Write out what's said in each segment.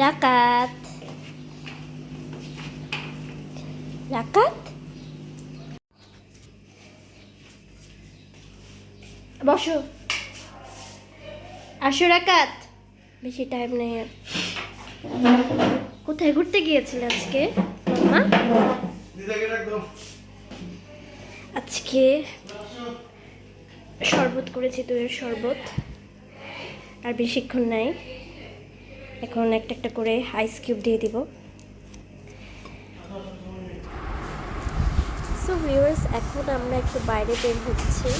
রাকাত রাকাত বসো, আসো রাকাত। বেশি টাইম নেই আর। কোথায় ঘুরতে গিয়েছিলে আজকে মাম্মা? আজকে শরবত করেছি, দইয়ের শরবত। আর বেশিক্ষণ নাই, এখন একটা একটা করে আইস কিউব দিয়ে দিব। সো ভিউয়ার্স, এখন আমরা একটু বাইরে বের হচ্ছি।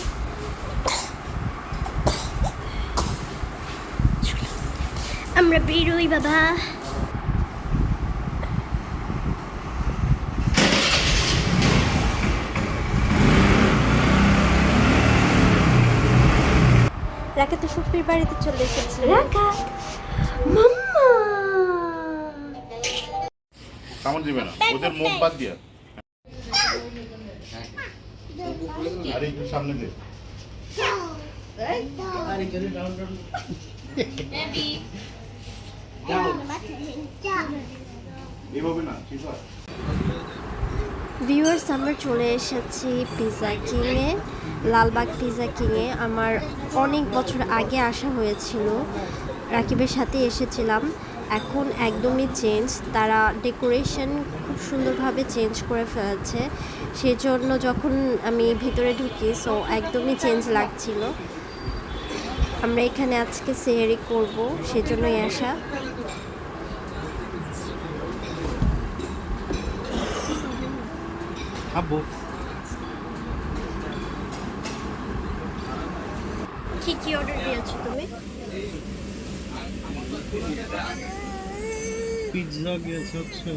আমরা বেরোই বাবা। রাকাত তো ফুপির বাড়িতে চলে এসেছিল। রাকাত মাম্মা কামড় দিবে না, ওদের মুখ বাদ দিয়া। আরে একটু সামনে দে। এইভাবে না, ঠিক আছে। ভিউয়ার্স, আমরা চলে এসেছি পিৎজা কিংয়ে, লালবাগ পিৎজা কিংয়ে। আমার অনেক বছর আগে আসা হয়েছিল, রাকিবের সাথে এসেছিলাম। এখন একদমই চেঞ্জ, তারা ডেকোরেশন খুব সুন্দরভাবে চেঞ্জ করে ফেলেছে। সেজন্য যখন আমি ভিতরে ঢুকি, সো একদমই চেঞ্জ লাগছিল। আমরা এখানে আজকে সেহরি করব, সেজন্যই আসা। আব্বু কি অর্ডার দিয়েছো তুমি? পিৎজা গিয়েছে হচ্ছে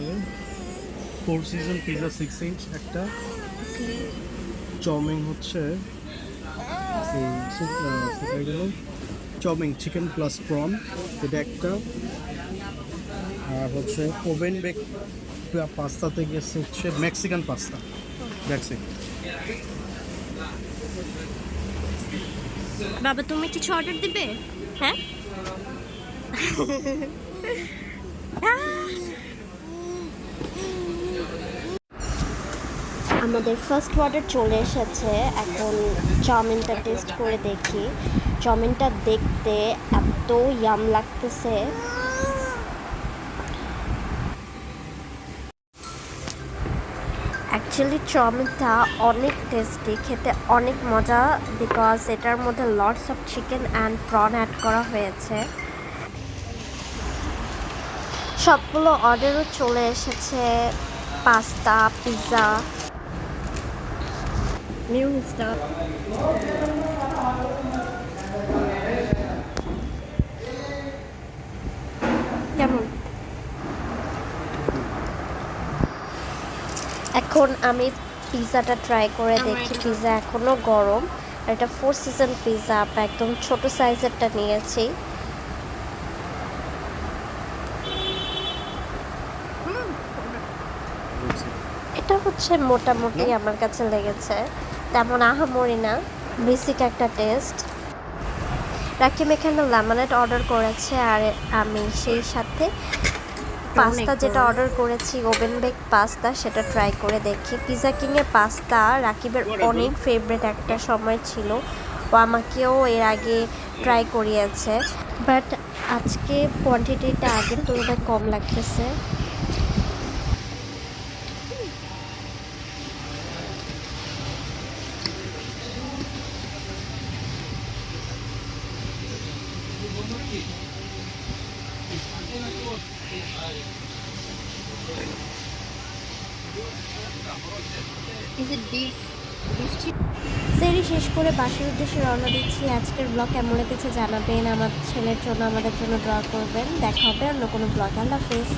4 সিজন পিৎজা 6 ইঞ্চ একটা, চাউমিন হচ্ছে চাউমিন চিকেন প্লাস প্রন এটা একটা, আর হচ্ছে ওভেন বেক পাস্তাতে গেছে হচ্ছে মেক্সিকান পাস্তা। That's it. বাবা, তুমি কিছু অর্ডার দিবে? হ্যাঁ। আমাদের ফার্স্ট অর্ডার চলে এসেছে। এখন চাউমিনটা টেস্ট করে দেখি। চাউমিনটা দেখতে এত ইয়াম লাগতেছে। অ্যাকচুয়ালি চাউমিনটা অনেক টেস্টি, খেতে অনেক মজা, বিকজ এটার মধ্যে lots of chicken and prawn add করা হয়েছে। সবগুলো অর্ডারও চলে এসেছে, পাস্তা, পিৎজা, নিউ স্টাফ। কেমন? এখন আমি পিৎজাটা ট্রাই করে দেখি। পিৎজা এখনো গরম, আর এটা 4 সিজন পিৎজা। আমরা একদম ছোট সাইজেরটা নিয়েছি। এটা হচ্ছে মোটামুটি আমার কাছে লেগেছে, তেমন আহামরি না, বেসিক একটা টেস্ট। রাকিব এখানে লেমনেড অর্ডার করেছে, আর আমি সেই সাথে পাস্তা যেটা অর্ডার করেছি, ওভেন বেক পাস্তা, সেটা ট্রাই করে দেখি। পিৎজা কিংয়ের পাস্তা রাকিবের অনেক ফেভারিট একটা সময় ছিল, ও আমাকেও এর আগে ট্রাই করিয়েছে, বাট আজকে কোয়ান্টিটিটা আগের তুলনায় কম লাগতেছে। সেহরি শেষ করে বাসার উদ্দেশ্যে রওনা দিচ্ছি। আজকের ব্লগ কেমন লেগেছে জানাবেন, আমার ছেলের জন্য, আমাদের জন্য দোয়া করবেন। দেখা হবে অন্য কোনো ব্লগ। আল্লাহ হাফেজ।